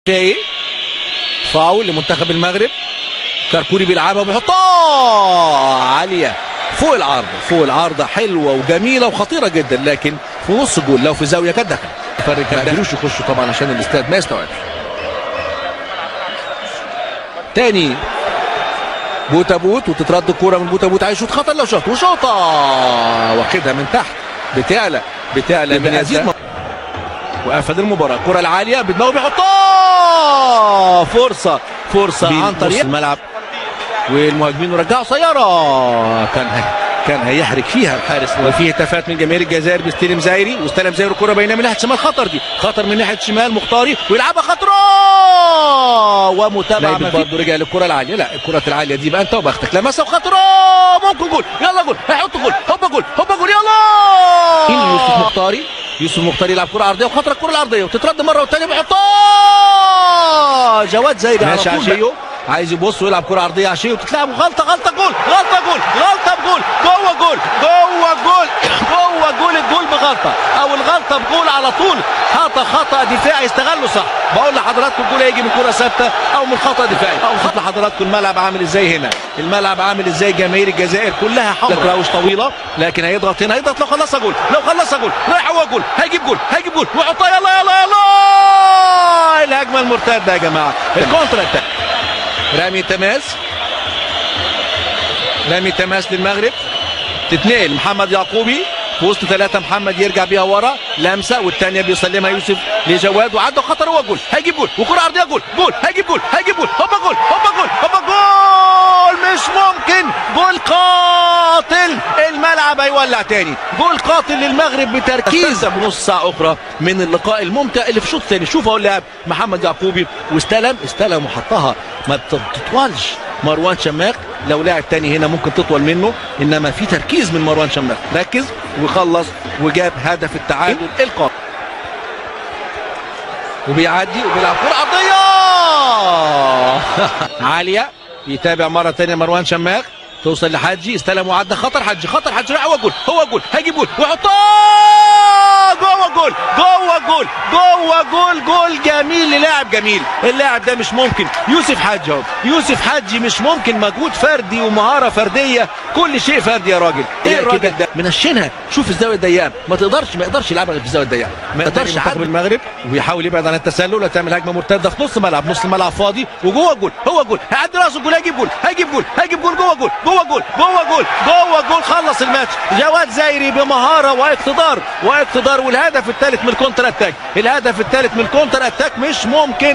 جاي فاول لمنتخب المغرب. كركوري بيلعبها وبيحطها عاليه فوق العارضه، فوق العارضه، حلوه وجميله وخطيره جدا، لكن في نص جول لو في زاويه كانت دخل. فرق ما قدروش يخشوا طبعا عشان الاستاد ما يستوعبش. تاني بوتابوت وتترد الكوره من بوتابوت، عايز يشوط خطر، لو شاط وشوطه واخدها من تحت، بتعلى من ازيد وقفل المباراه. الكره العاليه بدماغه بيحطها، فرصه عن طريق الملعب والمهاجمين ورجعوا قصيره، كان هيحرك فيها الحارس. وفي هتافات من جماهير الجزائر. بيستلم زايري واستلم زايري الكره بينما من ناحيه شمال، خطر من ناحيه شمال مختاري ويلعبها خطره ومتابعه برضه. رجع للكره العاليه، لا الكره العاليه دي بقى انت وبختك، لمسه وخطره ممكن جول، يلا جول، هيحط جول، هوبا جول يلا. يوسف مختاري يلعب كره عرضيه وخطره الكره العرضيه وتترد مره والثانيه بيحطها جواد زايري على طول. عايز يبص ويلعب كره عرضيه عشيه وتتلعب غلطه جول الجول بغلطه او الغلطه بجول على طول. خطا دفاعي استغله صح. بقول لحضراتكم الجول هيجي من كره ثابته او من خطا دفاعي. اوصف لحضراتكم الملعب عامل ازاي هنا، الملعب عامل ازاي. جماهير الجزائر كلها حمراء، راوش طويله لكن هيضغط هنا، لو خلصها جول رايح هو جول، هيجيب جول ويحطها يلا الهجمه المرتده يا جماعه، الكونتر اتاك. رامي تماس للمغرب، تتنقل محمد يعقوبي في وسط ثلاثة، محمد يرجع بيها ورا، لمسة والثانية بيسلمها يوسف لجواد وعدى خطر، هو جول، هيجيب جول وكرة عرضية جول، هيجيب جول هوبا جول مش ممكن، جول قاتل، الملعب هيولع تاني، جول قاتل للمغرب بتركيز بنص ساعة أخرى من اللقاء الممتع اللي في الشوط الثاني. شوف اهو اللاعب محمد يعقوبي واستلم وحطها، ما تطولش مروان شماخ، لو لاعب تاني هنا ممكن تطول منه، انما في تركيز من مروان شماخ، ركز وخلص وجاب هدف التعادل القاتل. وبيعدي وبيلعب كرة عرضية عالية، يتابع مرة تانية مروان شماخ، توصل لحجي، استلم وعدى خطر حجي راح هو جول هيجيب جول ويحطها جول جميل للاعب جميل. اللاعب ده مش ممكن، يوسف حجي مش ممكن، مجهود فردي ومهارة فردية، كل شيء فردي يا راجل. ايه الراجل ده منشنها، شوف الزاوية الضيقة، ما يقدرش يلعبها في الزاوية الضيقة، ما يقدرش يحارب المغرب ويحاول يبعد عن التسلل وتعمل هجمة مرتدة في نص الملعب فاضي وجوه جول، هو جول هيعدي راسه الجول، هيجيب جول جوه جول خلص الماتش. جواد زايري بمهارة واقتدار والهدف الثالث من الكونتر اتاك، مش ممكن.